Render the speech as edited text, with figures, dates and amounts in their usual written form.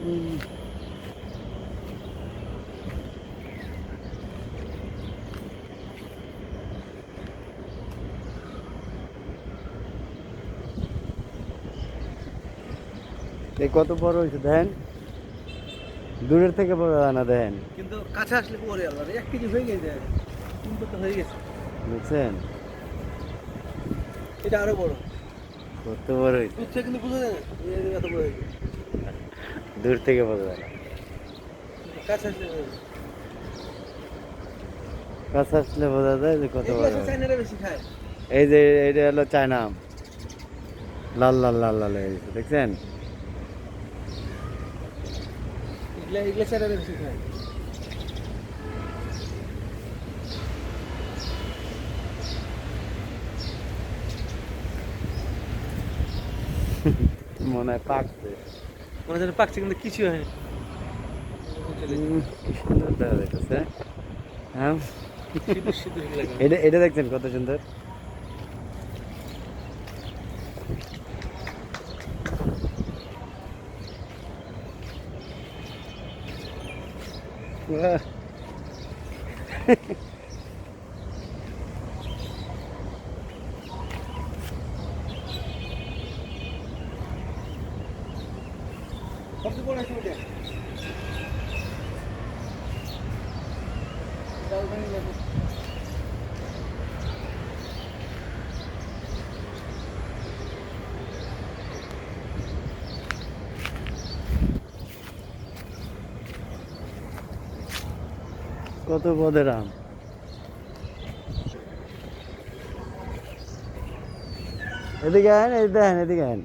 এই কত বড় হয়েছে দেখেন, দূরের থেকে বড় না দেখেন, কিন্তু কাছে আসলে পরে আল্লাহ 1 কেজি হয়ে গেছে, 3 তো হয়ে গেছে। বুঝছেন এটা আরো বড়, কত বড় হয়েছে, বুঝছে কিন্তু বুঝা যায় না এই এত বড় হয়েছে। দূর থেকে বোঝা যায় না, কাছে আসলে বোঝা যায়। কাছে আসলে বোঝা যায় যে কত এগুলো বড়। চাইনারা বেশি খায়। এই যে এটা হলো চায়না আম, লাল লাল লাল লাল হয়ে গেছে দেখছেন। এগুলো চাইনারা বেশি খায়। মনে হয় পাকছে। মনে হয় পাকছে কিন্তু কিছু হয়নি। কি সুন্দর দেখা যাইতেছে। হ্যাঁ, সিদ্ধ সিদ্ধ লাগে। এটা এটা দেখছেন কত সুন্দর। বাহ। সবচেয়ে বড় আছে ওটা। ডাল ভেঙে যাবে। কত পদের আম, এদিকে আন, এই দেখেন এদিকে আন।